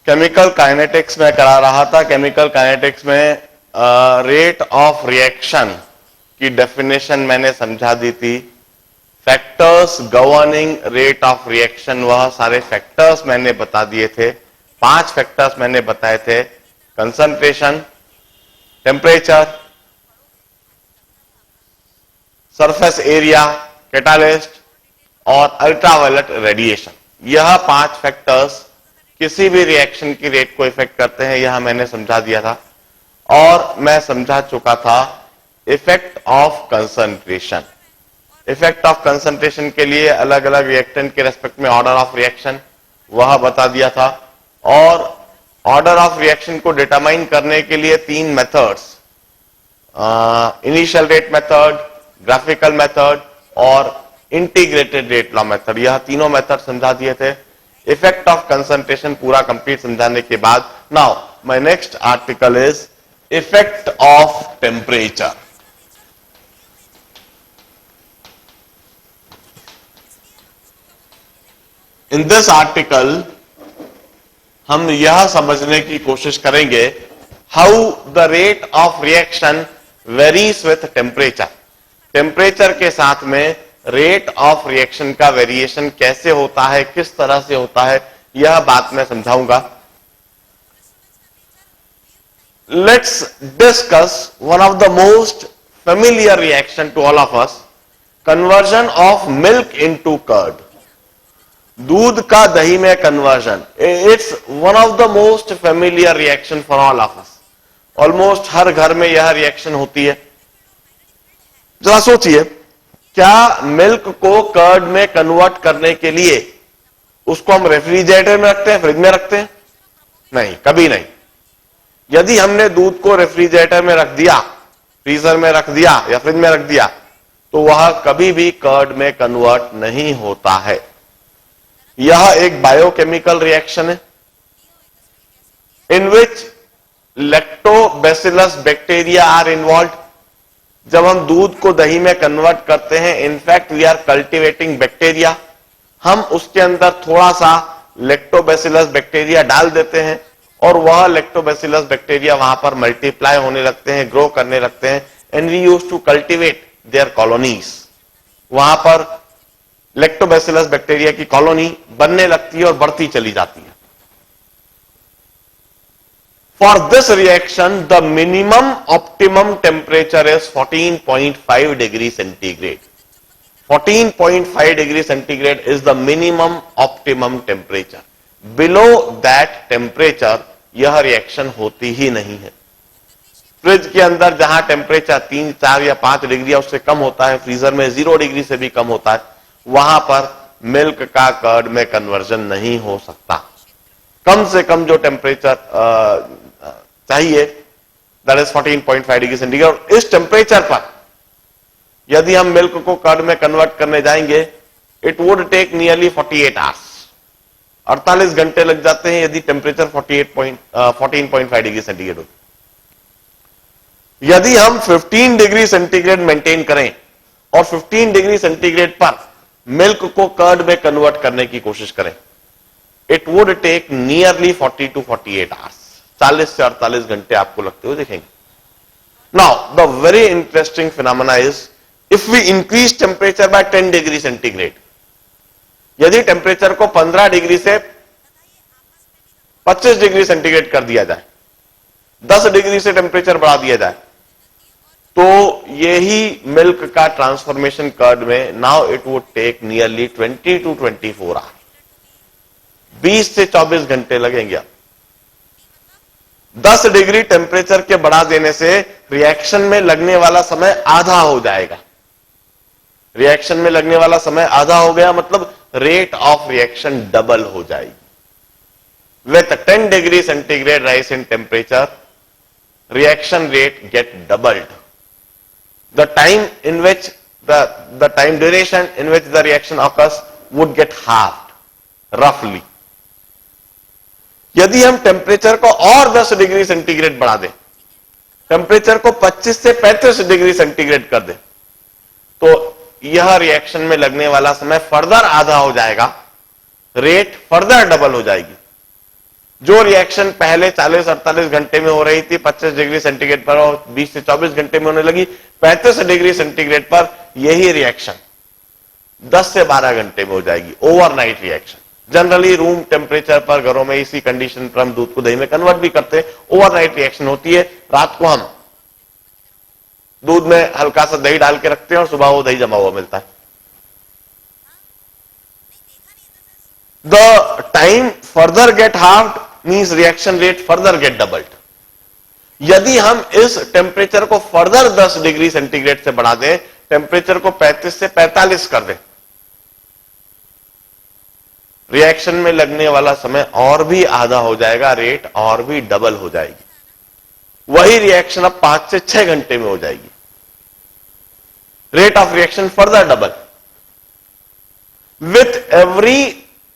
Chemical kinetics में करा रहा था। केमिकल काइनेटिक्स में रेट ऑफ रिएक्शन की डेफिनेशन मैंने समझा दी थी। Factors governing rate of reaction, वह सारे फैक्टर्स मैंने बता दिए थे। 5 फैक्टर्स मैंने बताए थे: concentration, temperature, surface area, catalyst और अल्ट्रावायलेट रेडिएशन। यह 5 फैक्टर्स किसी भी रिएक्शन की रेट को इफेक्ट करते हैं, यह मैंने समझा दिया था। और मैं समझा चुका था effect of concentration. Effect of concentration के लिए अलग अलग रिएक्टेंट के रेस्पेक्ट में ऑर्डर ऑफ रिएक्शन, वह बता दिया था। और ऑर्डर ऑफ रिएक्शन को डिटरमाइन करने के लिए 3 methods, initial rate method, graphical method और इंटीग्रेटेड रेट लॉ मेथड, यह तीनों मेथड समझा दिए थे। इफेक्ट ऑफ कंसंट्रेशन पूरा कंप्लीट समझाने के बाद, now my next article is effect of temperature. In this article हम यह समझने की कोशिश करेंगे how the rate of reaction varies with temperature. Temperature के साथ में रेट ऑफ रिएक्शन का वेरिएशन कैसे होता है, किस तरह से होता है, यह बात मैं समझाऊंगा। Let's discuss one of the most familiar reaction to all of us, conversion of milk into curd. दूध का दही में conversion, it's one of the most familiar reaction for all of us. Almost हर घर में यह रिएक्शन होती है। जरा सोचिए, क्या मिल्क को कर्ड में कन्वर्ट करने के लिए उसको हम रेफ्रिजरेटर में रखते हैं, फ्रिज में रखते हैं? नहीं, कभी नहीं। यदि हमने दूध को रेफ्रिजरेटर में रख दिया, फ्रीजर में रख दिया या फ्रिज में रख दिया, तो वह कभी भी कर्ड में कन्वर्ट नहीं होता है। यह एक बायोकेमिकल रिएक्शन है in which lactobacillus bacteria are involve. जब हम दूध को दही में कन्वर्ट करते हैं, in fact we are cultivating bacteria. हम उसके अंदर थोड़ा सा लैक्टोबैसिलस बैक्टीरिया डाल देते हैं और वह लैक्टोबैसिलस बैक्टीरिया वहां पर मल्टीप्लाई होने लगते हैं, ग्रो करने लगते हैं, and we use to cultivate their colonies. वहां पर लैक्टोबैसिलस बैक्टीरिया की कॉलोनी बनने लगती है और बढ़ती चली जाती है। For this reaction, the minimum optimum temperature is 14.5 degrees centigrade. 14.5 degree centigrade is the minimum optimum temperature. Below that temperature, यह रिएक्शन होती ही नहीं है। फ्रिज के अंदर जहां टेम्परेचर 3, 4 या 5 डिग्री उससे कम होता है, फ्रीजर में 0 डिग्री से भी कम होता है, वहां पर मिल्क का कर्ड में कन्वर्जन नहीं हो सकता। कम से कम जो टेम्परेचर चाहिए, दैट इज 14.5 डिग्री सेंटीग्रेड। इस टेम्परेचर पर यदि हम मिल्क को कर्ड में कन्वर्ट करने जाएंगे, it would take nearly 48 hours, 48 घंटे लग जाते हैं यदि टेम्परेचर 14.5 डिग्री सेंटीग्रेड हो। यदि हम 15 डिग्री सेंटीग्रेड मेंटेन करें और 15 डिग्री सेंटीग्रेड पर मिल्क को कर्ड में कन्वर्ट करने की कोशिश करें, it would take nearly 40 to 48 hours, 40 से 48 घंटे आपको लगते हुए देखेंगे। Now the very interesting phenomena is if we increase temperature by 10 degree centigrade. यदि टेम्परेचर को 15 डिग्री से 25 डिग्री सेंटीग्रेड कर दिया जाए, 10 डिग्री से टेम्परेचर बढ़ा दिया जाए, तो यही मिल्क का ट्रांसफॉर्मेशन कर्ड में now it would take nearly 20 to 24 hour, 20 से 24 घंटे लगेंगे। 10 डिग्री टेम्परेचर के बढ़ा देने से रिएक्शन में लगने वाला समय आधा हो जाएगा। रिएक्शन में लगने वाला समय आधा हो गया, मतलब रेट ऑफ रिएक्शन डबल हो जाएगी। With 10 degree centigrade rise in temperature, reaction rate get doubled. The time in which the time duration in which the reaction occurs would get halved roughly. यदि हम टेम्परेचर को और 10 degree centigrade बढ़ा दें, temperature को 25 से 35 डिग्री सेंटीग्रेड कर दें, तो यह रिएक्शन में लगने वाला समय फर्दर आधा हो जाएगा, रेट फर्दर डबल हो जाएगी। जो रिएक्शन पहले 40-48 घंटे में हो रही थी 25 डिग्री सेंटीग्रेड पर और 20 से 24 घंटे में होने लगी 35 डिग्री सेंटीग्रेड पर, यही रिएक्शन 10 से 12 घंटे में हो जाएगी, overnight reaction. Generally room temperature पर घरों में इसी कंडीशन पर हम दूध को दही में कन्वर्ट भी करते हैं, ओवरनाइट रिएक्शन होती है। रात को हम दूध में हल्का सा दही डाल के रखते हैं और सुबह वो दही जमा हुआ मिलता है। The time further get hard means reaction rate further get doubled. यदि हम इस टेम्परेचर को फर्दर 10 डिग्री सेंटीग्रेड से बढ़ा दें, टेम्परेचर को 35 से 45 कर दें, रिएक्शन में लगने वाला समय और भी आधा हो जाएगा, रेट और भी डबल हो जाएगी। वही रिएक्शन अब 5 से 6 घंटे में हो जाएगी, rate of reaction further double. With every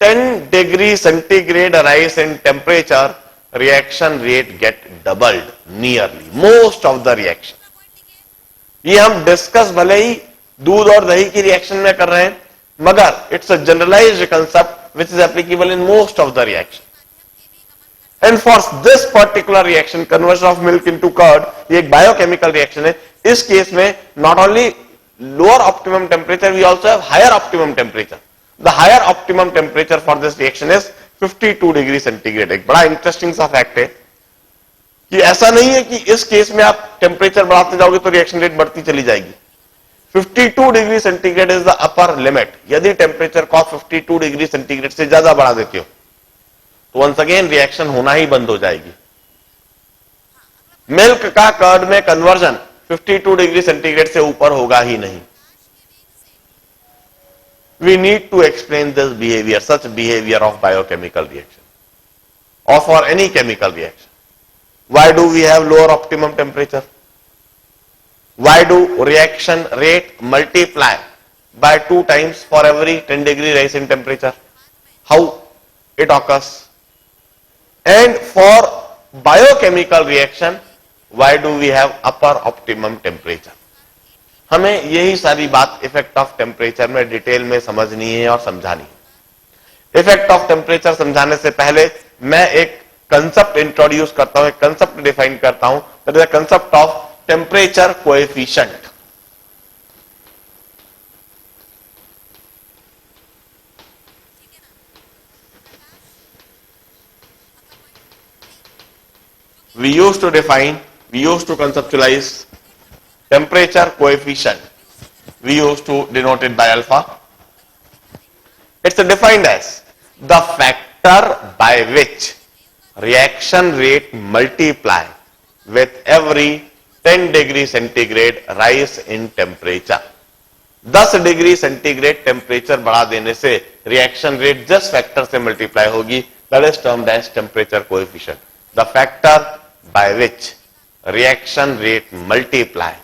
10 degree centigrade rise in temperature, reaction rate get doubled nearly most of the reaction. ये हम डिस्कस भले ही दूध और दही की रिएक्शन में कर रहे हैं, मगर it's a generalised concept which is applicable in most of the reaction. And for this particular reaction, conversion of milk into curd, ये एक biochemical reaction है। इस केस में not only lower optimum temperature, we also have higher optimum temperature. The higher optimum temperature for this reaction is 52 degree centigrade. एक बड़ा interesting सा fact है कि ऐसा नहीं है कि इस केस में आप टेम्परेचर बढ़ाते जाओगे तो रिएक्शन रेट बढ़ती चली जाएगी। 52 degree centigrade is the upper limit. यदि टेम्परेचर को आप 52 डिग्री सेंटीग्रेड से ज्यादा बढ़ा देते हो तो वंस अगेन रिएक्शन होना ही बंद हो जाएगी। मिल्क का कर्ड में कन्वर्जन 52 डिग्री सेंटीग्रेड से ऊपर होगा ही नहीं। We need to explain this behaviour, such behaviour of biochemical reaction और for any chemical reaction. Why do we have lower optimum temperature? Why do reaction rate multiply by 2 times for every 10 degree rise in temperature? How it occurs? And for biochemical reaction, why do we have upper optimum temperature? हमें यही सारी बात effect of temperature में detail में समझनी है और समझानी है। इफेक्ट ऑफ टेम्परेचर समझाने से पहले मैं एक कंसेप्ट इंट्रोड्यूस करता हूं, एक कंसेप्ट डिफाइन करता हूं, that is the concept of temperature coefficient. We used to conceptualize temperature coefficient. We used to denote it by alpha. It's defined as the factor by which reaction rate multiply with every 10 degree centigrade rise in temperature. 10 degree centigrade temperature बढ़ा देने से reaction rate जिस factor से multiply होगी, that is termed as temperature coefficient. The factor by which reaction rate multiply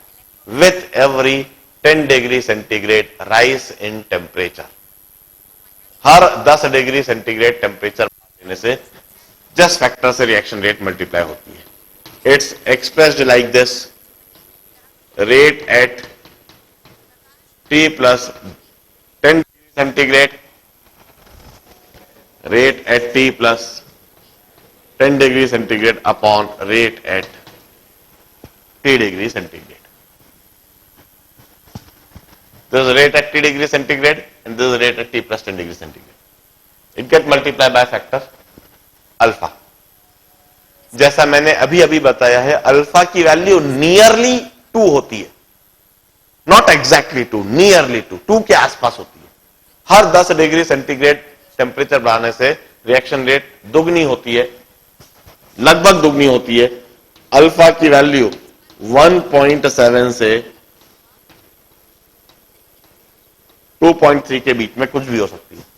with every 10 degree centigrade rise in temperature. हर 10 degree centigrade temperature बढ़ा देने से जिस फैक्टर से रिएक्शन रेट मल्टीप्लाई होती है, it's expressed like this: rate at T plus 10 degree centigrade, rate at T plus 10 degree centigrade upon rate at T degree centigrade. This is rate at T degree centigrade and this is rate at T plus 10 degree centigrade. It gets multiplied by factor alpha. जैसा मैंने अभी अभी बताया है, alpha की value nearly 2 होती है, not exactly 2, nearly 2 के आसपास होती है। हर 10 डिग्री सेंटीग्रेड टेम्परेचर बढ़ाने से रिएक्शन रेट दुगनी होती है, लगभग दुगनी होती है। अल्फा की वैल्यू 1.7 से 2.3 के बीच में कुछ भी हो सकती है।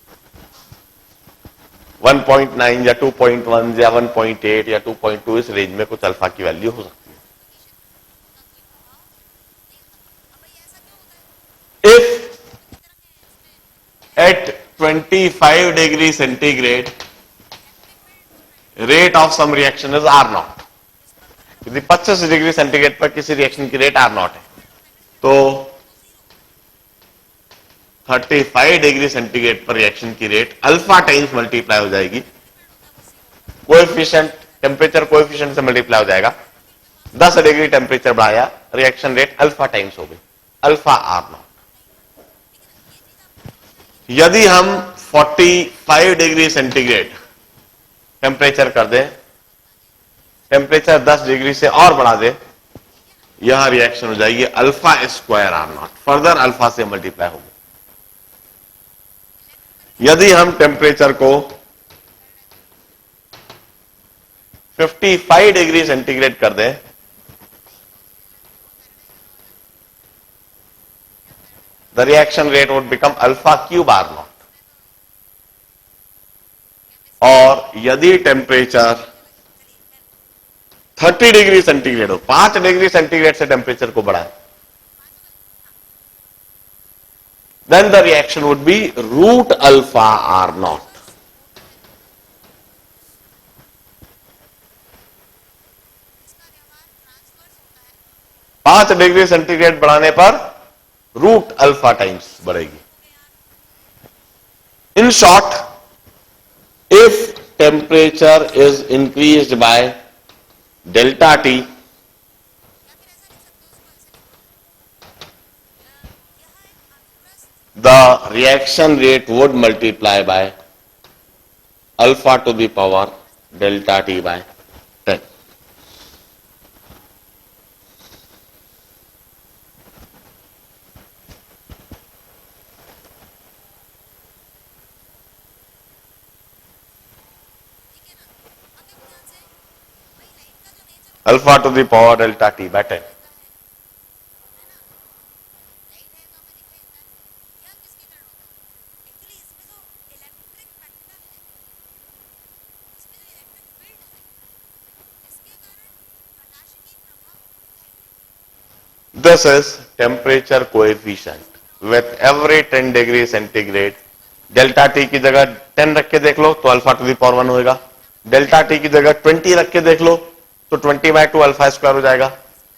1.9 या 2.1 या 1.8 या 2.2 इस रेंज में कुछ अल्फा की वैल्यू हो सकती है। If at 25 degree centigrade rate of some reaction is R nought, यदि 25 डिग्री सेंटीग्रेड पर किसी रिएक्शन की रेट आर नॉट है तो 35 डिग्री सेंटीग्रेड पर रिएक्शन की रेट अल्फा टाइम्स मल्टीप्लाई हो जाएगी कोएफिशिएंट, टेम्परेचर कोएफिशिएंट से मल्टीप्लाई हो जाएगा। 10 डिग्री टेम्परेचर बढ़ाया, रिएक्शन रेट अल्फा टाइम्स हो गई, अल्फा आर नॉट। यदि हम 45 डिग्री सेंटीग्रेड टेम्परेचर कर दें, टेम्परेचर 10 डिग्री से और बढ़ा दे, यह रिएक्शन हो जाएगी alpha square R nought, further alpha से मल्टीप्लाई होगी। यदि हम टेम्परेचर को 55 डिग्री सेंटीग्रेड कर दें, the reaction rate would become alpha cube R nought. और यदि टेम्परेचर 30 डिग्री सेंटीग्रेड हो, 5 डिग्री सेंटीग्रेड से टेम्परेचर को बढ़ाए, then the reaction would be root alpha R naught. पांच डिग्री सेंटीग्रेड बढ़ाने पर रूट अल्फा टाइम्स बढ़ेगी। In short, if temperature is increased by delta T, the reaction rate would multiply by alpha to the power delta t by 10. Alpha to the power delta t by 10. This is temperature coefficient with every 10 degree centigrade. Delta T की जगह 10 रख के देख लो तो alpha to the power 1 होगा। Delta T की जगह 20 रख के देख लो तो 20 बाय 2 अल्फा स्क्वायर हो जाएगा।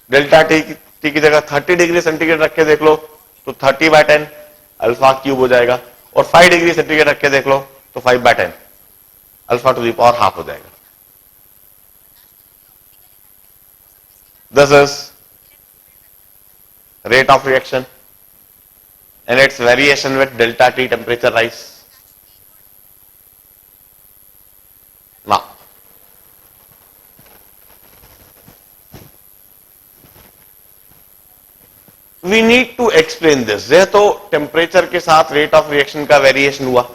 डेल्टा टी की जगह 30 डिग्री सेंटीग्रेड रख के देख लो तो 30 बाय 10 अल्फा क्यूब हो जाएगा। और 5 डिग्री सेंटीग्रेड रख के देख लो तो 5 by 10 alpha to the power half हो जाएगा। This is rate of reaction and its variation with delta T temperature rise. Now, we need to explain this. यह तो टेम्परेचर के साथ रेट ऑफ रिएक्शन का वेरिएशन हुआ,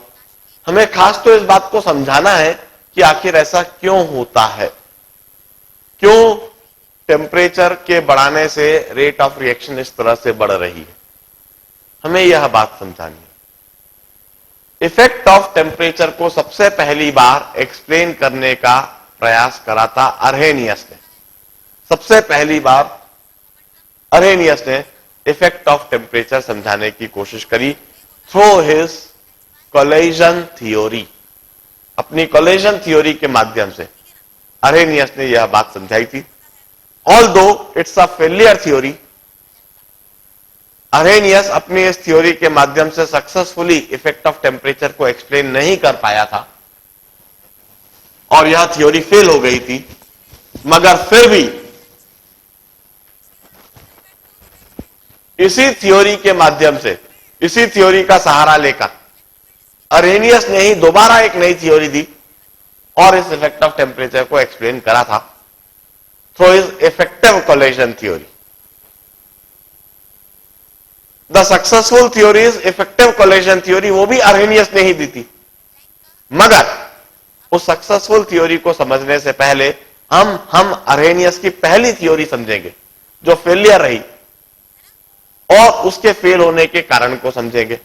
हमें खास तो इस बात को समझाना है कि आखिर ऐसा क्यों होता है, क्यों टेम्परेचर के बढ़ाने से रेट ऑफ रिएक्शन इस तरह से बढ़ रही है, हमें यह बात समझानी है। इफेक्ट ऑफ टेम्परेचर को सबसे पहली बार एक्सप्लेन करने का प्रयास करा था अर्हेनियस ने। सबसे पहली बार अर्हेनियस ने इफेक्ट ऑफ टेम्परेचर समझाने की कोशिश करी थ्रू हिज कोलिजन थ्योरी। अपनी कोलिजन थ्योरी के माध्यम से अर्हेनियस ने यह बात समझाई थी। Although it's a failure theory, अर्हेनियस अपनी इस थ्योरी के माध्यम से सक्सेसफुली इफेक्ट ऑफ टेम्परेचर को एक्सप्लेन नहीं कर पाया था और यह थ्योरी फेल हो गई थी, मगर फिर भी इसी थ्योरी के माध्यम से, इसी थ्योरी का सहारा लेकर अर्हेनियस ने ही दोबारा एक नई थ्योरी दी और इस इफेक्ट ऑफ टेम्परेचर को एक्सप्लेन करा था through his effective collision theory. The successful theory is effective collision theory, वो भी अर्हेनियस ने ही दी थी। मगर उस सक्सेसफुल थ्योरी को समझने से पहले हम अर्हेनियस की पहली थ्योरी समझेंगे जो फेलियर रही और उसके फेल होने के कारण को समझेंगे,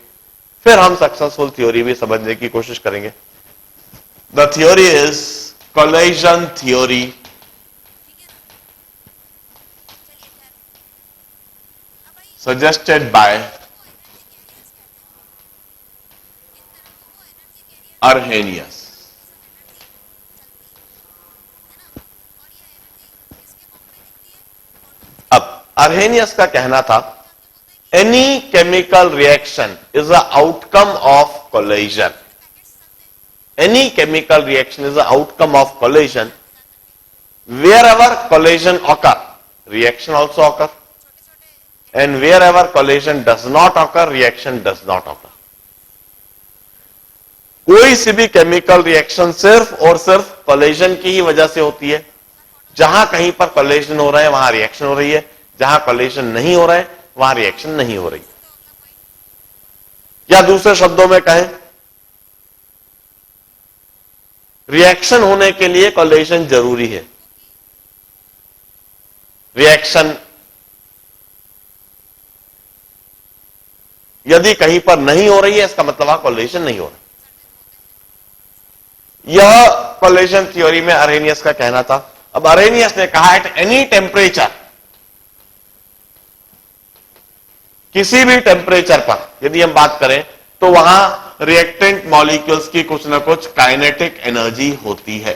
फिर हम सक्सेसफुल थ्योरी भी समझने की कोशिश करेंगे। The theory is collision theory suggested by Arrhenius. अब अर्हेनियस का कहना था any chemical reaction is a outcome of collision. any chemical reaction is the outcome of collision. Wherever collision occur, reaction also occur, and wherever collision does not occur, reaction does not occur. कोई सी भी chemical reaction सिर्फ और सिर्फ collision की ही वजह से होती है। जहां कहीं पर कोलिजन हो रहा है वहां रिएक्शन हो रही है, जहां कोलिजन नहीं हो रहा है वहां रिएक्शन नहीं हो रही है। या दूसरे शब्दों में कहें, रिएक्शन होने के लिए कोलिजन जरूरी है। रिएक्शन यदि कहीं पर नहीं हो रही है इसका मतलब वहां कोलिजन नहीं हो रहा। यह कोलिजन थ्योरी में अरेनियस का कहना था। अब अरेनियस ने कहा एट एनी टेम्परेचर, किसी भी टेम्परेचर पर यदि हम बात करें तो वहां रिएक्टेंट मॉलिक्यूल्स की कुछ ना कुछ काइनेटिक एनर्जी होती है।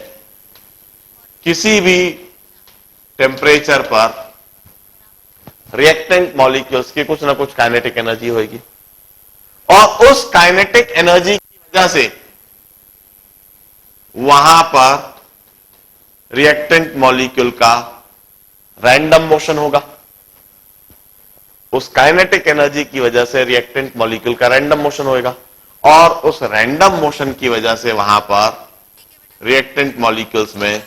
किसी भी टेम्परेचर पर रिएक्टेंट मॉलिक्यूल्स की कुछ ना कुछ काइनेटिक एनर्जी होगी और उस काइनेटिक एनर्जी की वजह से वहां पर रिएक्टेंट मॉलिक्यूल का रैंडम मोशन होगा। उस काइनेटिक एनर्जी की वजह से रिएक्टेंट मॉलिक्यूल का रैंडम मोशन होगा और उस रैंडम मोशन की वजह से वहां पर रिएक्टेंट मॉलिक्यूल्स में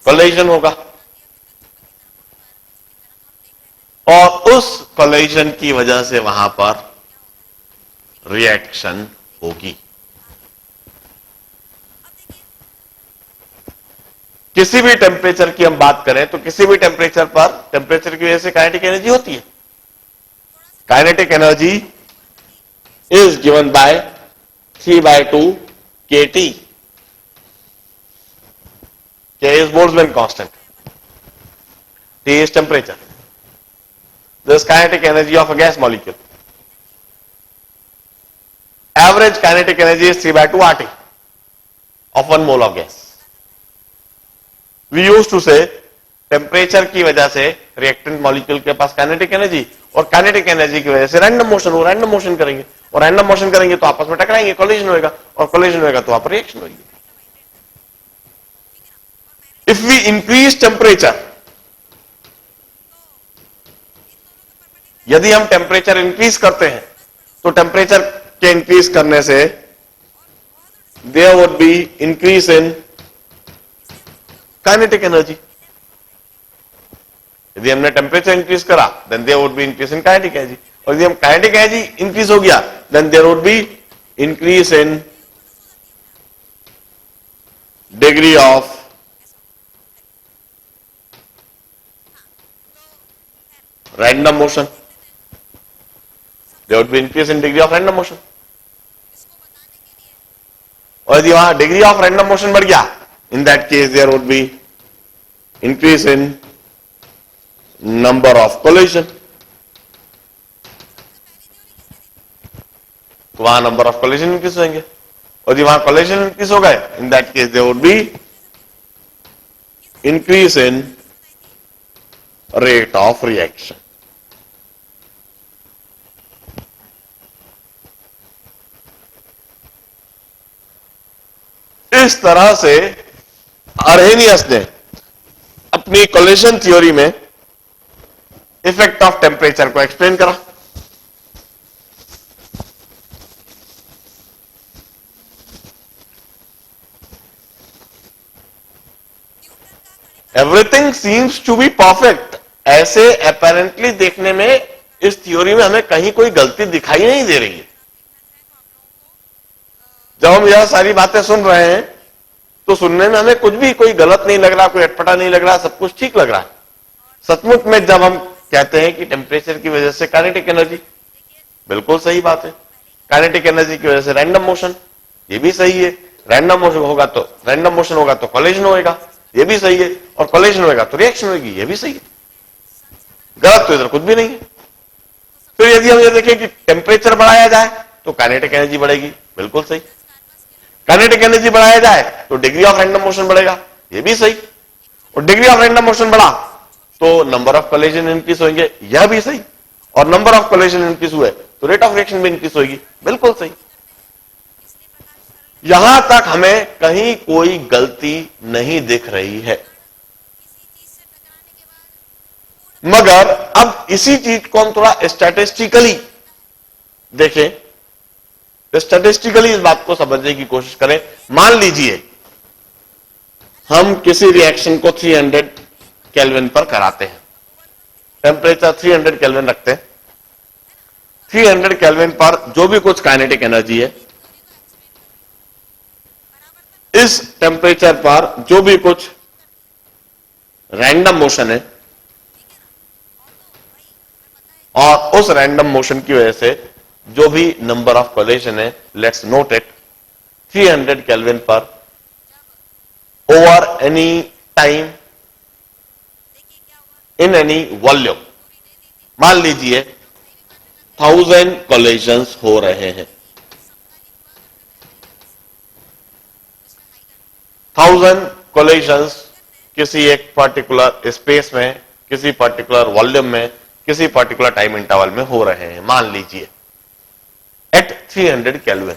कोलिजन होगा और उस कोलिजन की वजह से वहां पर रिएक्शन होगी। किसी भी टेम्परेचर की हम बात करें तो किसी भी टेम्परेचर पर टेम्परेचर की वजह से काइनेटिक एनर्जी होती है। Kinetic energy is given by 3/2 kT। K is Boltzmann constant. T is temperature. This is kinetic energy of a gas molecule. Average kinetic energy is 3/2 RT of 1 mole of gas. We used to say temperature की वजह से reactant molecule के पास kinetic energy और kinetic energy की वजह से random motion हो, random motion करेंगे और रैंडम मोशन करेंगे तो आपस में टकराएंगे, कोलिजन होगा और कोलिजन होगा तो वहां पर रिएक्शन होगी। If we increase temperature, यदि हम टेम्परेचर इंक्रीज करते हैं तो टेम्परेचर के इंक्रीज करने से there would be increase in kinetic energy. यदि हमने टेम्परेचर इंक्रीज करा then there would be increase in kinetic energy. और यदि हम kinetic energy इंक्रीज हो गया then there would be increase in degree of random motion. There would be increase in degree of random motion. और यदि वहां degree of random motion बढ़ गया in that case there would be increase in number of collision. तो वहां number of collision increase होंगे और यदि वहां कोलिजन इंक्रीज हो गए in that case there would be increase in rate of reaction. इस तरह से अरेनियस ने अपनी कोलिजन थ्योरी में इफेक्ट ऑफ टेम्परेचर को एक्सप्लेन करा। Everything seems to be perfect. ऐसे अपेरेंटली देखने में इस थ्योरी में हमें कहीं कोई गलती दिखाई नहीं दे रही है। जब हम यह सारी बातें सुन रहे हैं तो सुनने में हमें कुछ भी कोई गलत नहीं लग रहा, कोई अटपटा नहीं लग रहा, सब कुछ ठीक लग रहा है। सचमुच में जब हम कहते हैं कि टेम्परेचर की वजह से काइनेटिक एनर्जी, बिल्कुल सही बात है। काइनेटिक एनर्जी की वजह से रैंडम मोशन, ये भी सही है। रैंडम मोशन होगा तो कोलिजन होगा, ये भी सही है। और कोलिजन होगा तो रिएक्शन होगी, ये भी सही है। गलत तो इधर कुछ भी नहीं है। फिर यदि हम ये देखें कि टेम्परेचर बढ़ाया जाए तो काइनेटिक एनर्जी बढ़ेगी, बिल्कुल सही। काइनेटिक एनर्जी बढ़ाया जाए तो डिग्री ऑफ रैंडम मोशन बढ़ेगा, ये भी सही। और डिग्री ऑफ रैंडम मोशन बढ़ा तो नंबर ऑफ कोलिजन इंक्रीज होंगे, यह भी सही। और नंबर ऑफ कोलिजन इंक्रीज हुए तो रेट ऑफ रिएक्शन भी इंक्रीज होगी। बिल्कुल सही। यहां तक हमें कहीं कोई गलती नहीं दिख रही है, मगर अब इसी चीज को हम थोड़ा स्टैटिस्टिकली देखें, स्टैटिस्टिकली इस बात को समझने की कोशिश करें। मान लीजिए हम किसी रिएक्शन को 300 केल्विन पर कराते हैं, टेम्परेचर 300 केल्विन रखते हैं। 300 केल्विन पर जो भी कुछ काइनेटिक एनर्जी है, इस टेम्परेचर पर जो भी कुछ रैंडम मोशन है, और उस रैंडम मोशन की वजह से जो भी नंबर ऑफ कोलिजन है, लेट्स नोट इट, 300 केल्विन पर over any time in any volume, मान लीजिए 1000 कोलिजन्स हो रहे हैं। 1000 कोलिजन्स किसी एक पर्टिकुलर स्पेस में, किसी पर्टिकुलर वॉल्यूम में, किसी पर्टिकुलर टाइम इंटरवल में हो रहे हैं, मान लीजिए एट 300 केल्विन।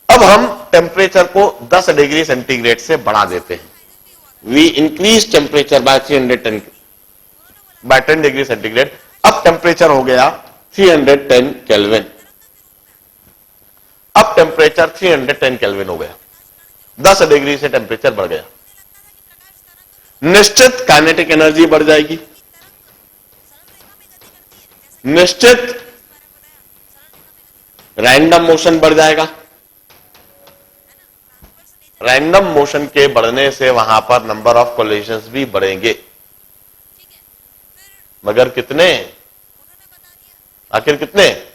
अब हम टेम्परेचर को 10 डिग्री सेंटीग्रेड से बढ़ा देते हैं। We increase temperature by 10 degree centigrade. अब टेम्परेचर हो गया 310 केल्विन। अब टेम्परेचर 310 केल्विन हो गया, 10 डिग्री से टेम्परेचर बढ़ गया। निश्चित काइनेटिक एनर्जी बढ़ जाएगी, निश्चित रैंडम मोशन बढ़ जाएगा। रैंडम मोशन के बढ़ने से वहां पर नंबर ऑफ कोलिजन्स भी बढ़ेंगे, मगर कितने? आखिर कितने?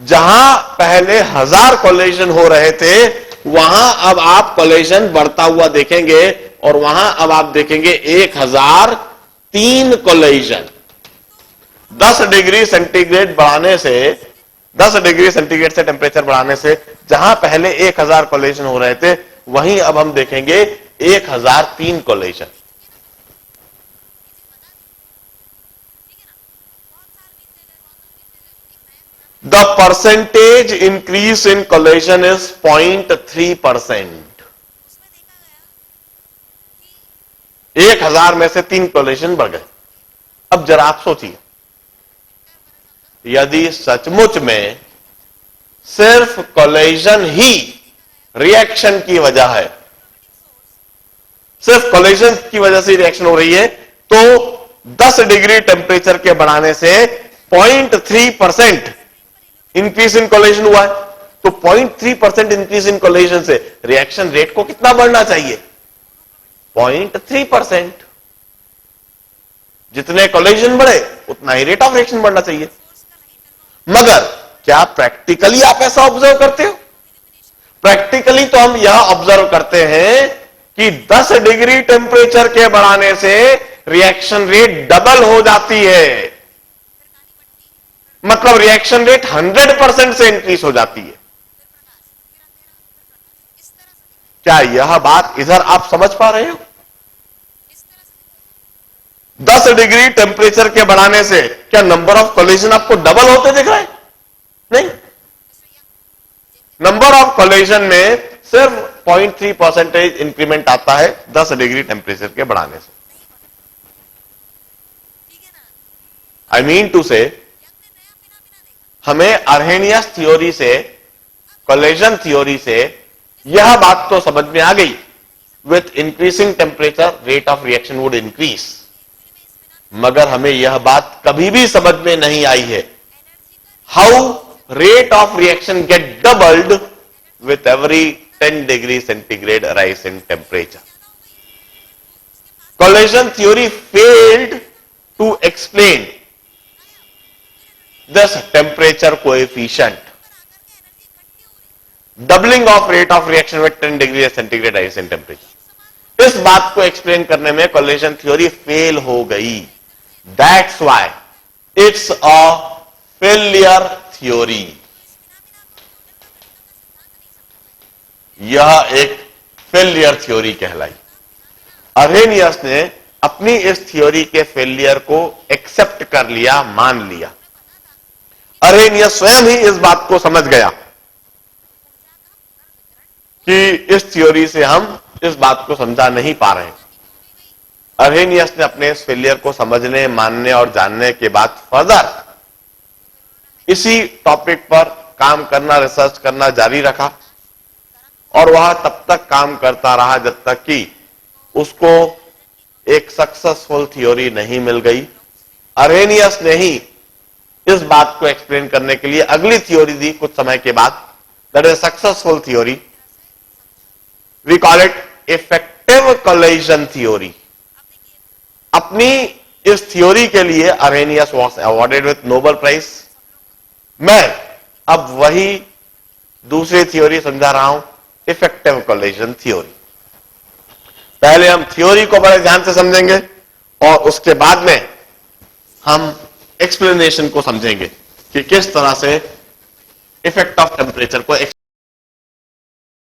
जहां पहले 1000 कोलिजन हो रहे थे, वहां अब आप कोलिजन बढ़ता हुआ देखेंगे, और वहां अब आप देखेंगे 1003 कोलिजन। 10 डिग्री सेंटीग्रेड बढ़ाने से, 10 डिग्री सेंटीग्रेड से टेम्परेचर बढ़ाने से जहां पहले 1000 कोलिजन हो रहे थे, वहीं अब हम देखेंगे 1003 collision. The percentage increase in collision is 0.3%. 1000 में से 3 कोलिजन बढ़ गए। अब जरा आप सोचिए, यदि सचमुच में सिर्फ कोलिजन ही रिएक्शन की वजह है, सिर्फ कोलिजन की वजह से रिएक्शन हो रही है, तो 10 डिग्री टेम्परेचर के बढ़ाने से 0.3% इंक्रीज इन कोलिजन हुआ है। तो 0.3% इंक्रीज इन कोलिजन से रिएक्शन रेट को कितना बढ़ना चाहिए? 0.3%। जितने कोलिजन बढ़े उतना ही रेट ऑफ रिएक्शन बढ़ना चाहिए। मगर क्या प्रैक्टिकली आप ऐसा ऑब्जर्व करते हो? प्रैक्टिकली तो हम यह ऑब्जर्व करते हैं कि 10 डिग्री टेम्परेचर के बढ़ाने से रिएक्शन रेट डबल हो जाती है। मतलब रिएक्शन रेट 100% से इंक्रीज हो जाती है। क्या यह बात इधर आप समझ पा रहे हो? 10 डिग्री टेम्परेचर के बढ़ाने से क्या नंबर ऑफ कोलिजन आपको डबल होते दिख रहे हैं? नहीं, नंबर ऑफ कोलिजन में सिर्फ 0.3% इंक्रीमेंट आता है 10 डिग्री टेम्परेचर के बढ़ाने से। आई मीन टू से, हमें अर्हेनियस थ्योरी से, कोलिजन थ्योरी से यह बात तो समझ में आ गई, with increasing temperature rate of reaction would increase. मगर हमें यह बात कभी भी समझ में नहीं आई है, how rate of reaction get doubled with every 10 degree centigrade rise in temperature. Collision theory failed to explain this temperature coefficient, doubling of rate of reaction with 10 degree centigrade rise in temperature। इस बात को explain करने में collision theory fail हो गई। That's why it's a failure theory। यह एक failure theory कहलाई। अर्हेनियस ने अपनी इस थ्योरी के फेलियर को एक्सेप्ट कर लिया, मान लिया। अरेनियस स्वयं ही इस बात को समझ गया कि इस थ्योरी से हम इस बात को समझा नहीं पा रहे। अरेनियस ने अपने इस फेलियर को समझने, मानने और जानने के बाद फर्दर इसी टॉपिक पर काम करना, रिसर्च करना जारी रखा और वह तब तक काम करता रहा जब तक कि उसको एक सक्सेसफुल थ्योरी नहीं मिल गई। अरेनियस ने ही इस बात को एक्सप्लेन करने के लिए अगली थ्योरी दी कुछ समय के बाद, that is successful theory. We call it effective collision theory. अपनी इस थ्योरी के लिए Arrhenius was awarded with Nobel prize. मैं अब वही दूसरी थ्योरी समझा रहा हूं, इफेक्टिव कोलिजन थ्योरी। पहले हम थ्योरी को बड़े ध्यान से समझेंगे और उसके बाद में हम एक्सप्लेनेशन को समझेंगे कि किस तरह से इफेक्ट ऑफ टेम्परेचर को